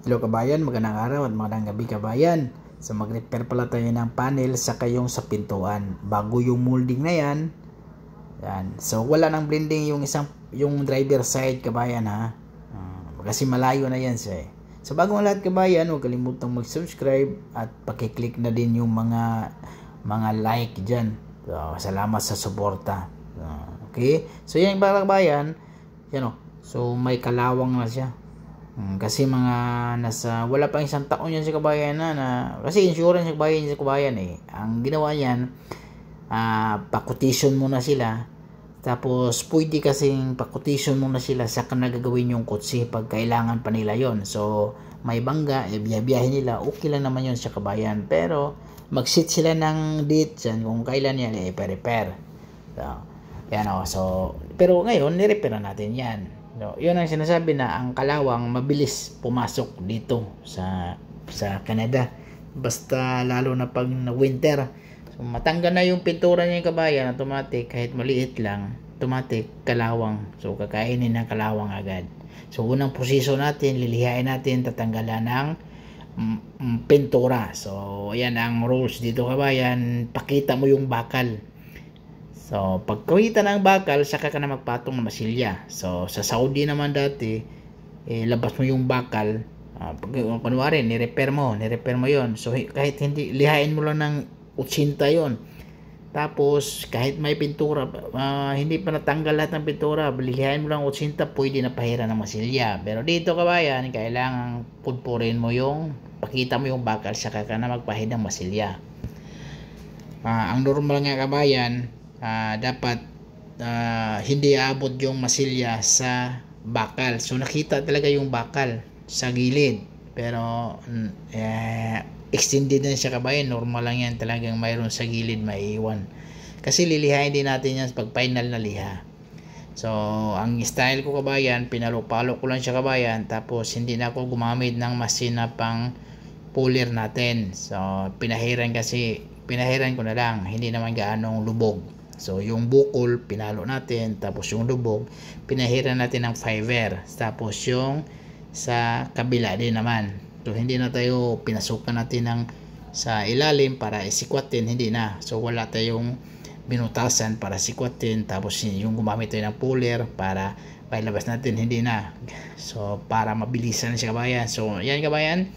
Hello kabayan, magandang araw at magandang gabi kabayan. So mag-repair pala tayo ng panel sa kayong sa pintuan. Bago yung molding na yan. So wala nang blending yung driver side kabayan ha. Kasi malayo na yan siya. So bago ang lahat kabayan, huwag kalimutang mag-subscribe at paki-click na din yung mga like diyan. So, salamat sa suporta. Okay? So yan para kabayan, yan so may kalawang na siya. Kasi mga wala pang isang taon yan si kabayan na kasi insurance si kabayan ang ginawa niyan, pa-quotation muna sila, tapos pwede kasing pa-quotation muna sila saka nagagawin yung kotse pag kailangan pa nila yon. So may bangga, biyahe nila, okay lang naman yun sa kabayan, pero mag-set sila ng date dyan kung kailan yan repair. So pero ngayon ni-repair natin yan. So, yun ang sinasabi na ang kalawang mabilis pumasok dito sa Canada. Basta lalo na pag winter. So, matanggal na yung pintura niya kabayan, automatic, kahit maliit lang, automatic, kalawang. So, kakainin ng kalawang agad. So, unang proseso natin, lilihain natin, tatanggalan ng pintura. So, yan ang rules dito kabayan. Pakita mo yung bakal. So, pagkawita ng bakal, saka ka na magpatong ng masilya. So, sa Saudi naman dati, labas mo yung bakal. Kunwari, ni-repair mo yon. So, kahit hindi, lihain mo lang ng 80 yon. Tapos, kahit may pintura, hindi pa natanggal lahat ng pintura, lihain mo lang 80, pwede na pahira ng masilya. Pero dito kabayan, kailangan pudpurin mo pakita mo yung bakal, saka ka na magpahid ng masilya. Ang normal nga kabayan, dapat hindi aabot yung masilya sa bakal. So nakita talaga yung bakal sa gilid, pero extended na siya kabayan. Normal lang yan, talagang mayroon sa gilid maiiwan, kasi lilihain din natin yan pag final na liha. So ang style ko kabayan, pinalo-palo ko lang siya kabayan, tapos hindi na ako gumamit ng machine na pang puller natin. So pinahiran ko na lang, hindi naman gaanong lubog. So yung bukol pinalo natin, tapos yung lubog pinahiran natin ng fiber, tapos yung sa kabila din naman. So hindi na tayo pinasukan natin sa ilalim para isikwatin, hindi na. So wala tayong binutasan para sikwatin, tapos yung gumamit tayo ng puller para pailabas natin, hindi na. So para mabilisan siya kabayan. So yan kabayan,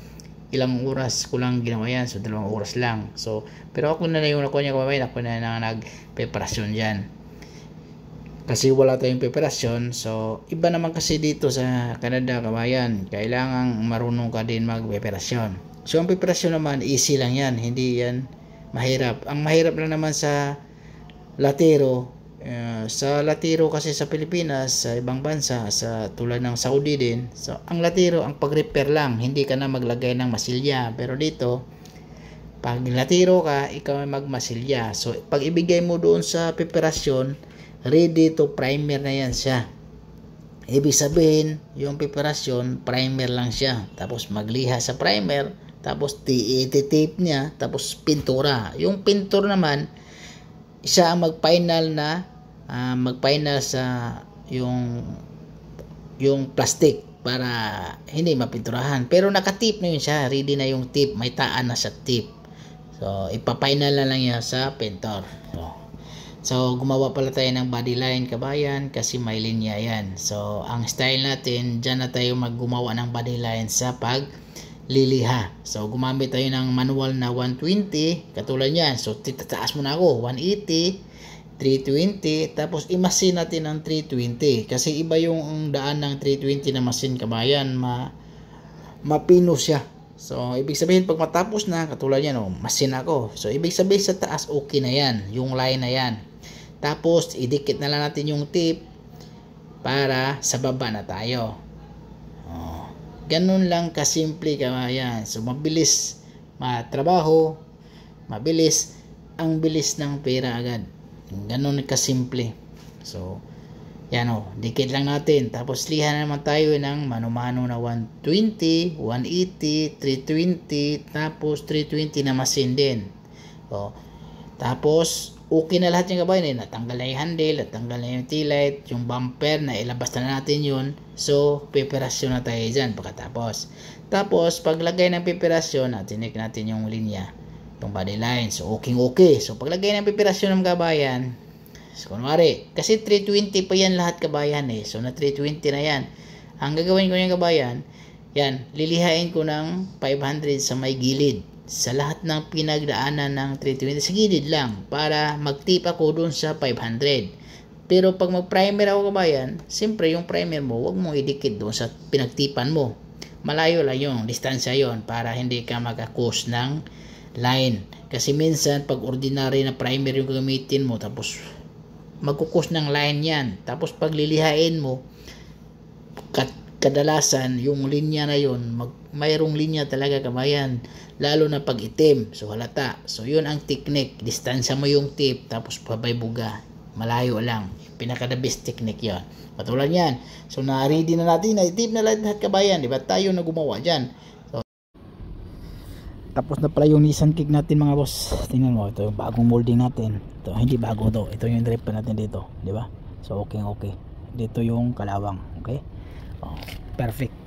ilang oras ko lang ginawa yan. So 2 oras lang. So pero ako na yung nakuha niya kabayan, ako na nagpreparasyon dyan, kasi wala tayong preparasyon. So iba naman kasi dito sa Canada kabayan, kailangan marunong ka din magpreparasyon. So ang preparasyon naman easy lang yan, hindi yan mahirap. Ang mahirap lang naman sa latero, kasi sa Pilipinas, sa ibang bansa, sa tulad ng Saudi din, so ang latero, ang pag-repair lang, hindi ka na maglagay ng masilya. Pero dito, pag latero ka, ikaw ay magmasilya. So pag ibigay mo doon sa preparasyon, ready to primer na yan siya. Ibig sabihin, yung preparasyon, primer lang siya. Tapos magliha sa primer, tapos i-tape niya, tapos pintura. Yung pintura naman, siya ang mag-final sa yung plastic para hindi mapinturahan. Pero naka-tip na yun siya, ready na yung tip, may taan na sa tip. So ipa-final na lang yan sa pintor. So gumawa pala tayo ng body line kabayan, kasi may linya yan. So ang style natin, dyan na tayo maggumawa ng body line sa pagliliha. So gumamit tayo ng manual na 120 katulad yan. So titataas muna ako 180, 320, tapos i-machine natin ng 320, kasi iba yung daan ng 320 na machine kabayan, mapino siya. So ibig sabihin pag matapos na, katulad yan machine ako, so ibig sabihin sa taas okay na yan, yung line na yan. Tapos idikit na lang natin yung tip para sa baba na tayo. Ganun lang kasimple kabayan. So mabilis matrabaho, mabilis, ang bilis ng pera agad. Ganun kasimple. So yan dikit lang natin, tapos liha naman tayo ng mano-mano na 120, 180, 320, tapos 320 na machine din. Tapos okay na lahat yung kabayan, natanggal na yung handle, natanggal na yung taillight, yung bumper na ilabas na natin yun. So preparasyon na tayo dyan pagkatapos. Tapos paglagay ng pipirasyon, tinik natin yung linya, yung body line. So okay. So paglagay ng pipirasyon ng kabayan, so, kunwari, kasi 320 pa yan lahat kabayan So na 320 na yan. Ang gagawin ko yung kabayan, yan, lilihain ko ng 500 sa may gilid. Sa lahat ng pinagdaanan ng 320, sa gilid lang, para mag-tip ako dun sa 500. Pero pag mag-primer ako kabayan, siyempre yung primer mo, wag mong idikit dun sa pinagtipan mo. Malayo lang yung distansya yon para hindi ka mag-cause ng line. Kasi minsan, pag ordinary na primer yung gamitin mo, tapos magkukos ng line yan. Tapos pag lilihain mo, kadalasan yung linya na yun, mayroong linya talaga kabayan, lalo na pag itim, so halata. So yun ang technique, distansya mo yung tip, tapos pabay buga, malayo lang, pinaka the best technique yon. Katulad yan, so na-ready na natin, na-tip na lahat kabayan, diba tayo na gumawa dyan. So, tapos na pala yung Nissan Kick natin mga boss. Tingnan mo, ito yung bagong molding natin. Ito, hindi bago to, ito yung drip natin dito, diba? So okay. Dito yung kalawang, okay? Oh, perfect.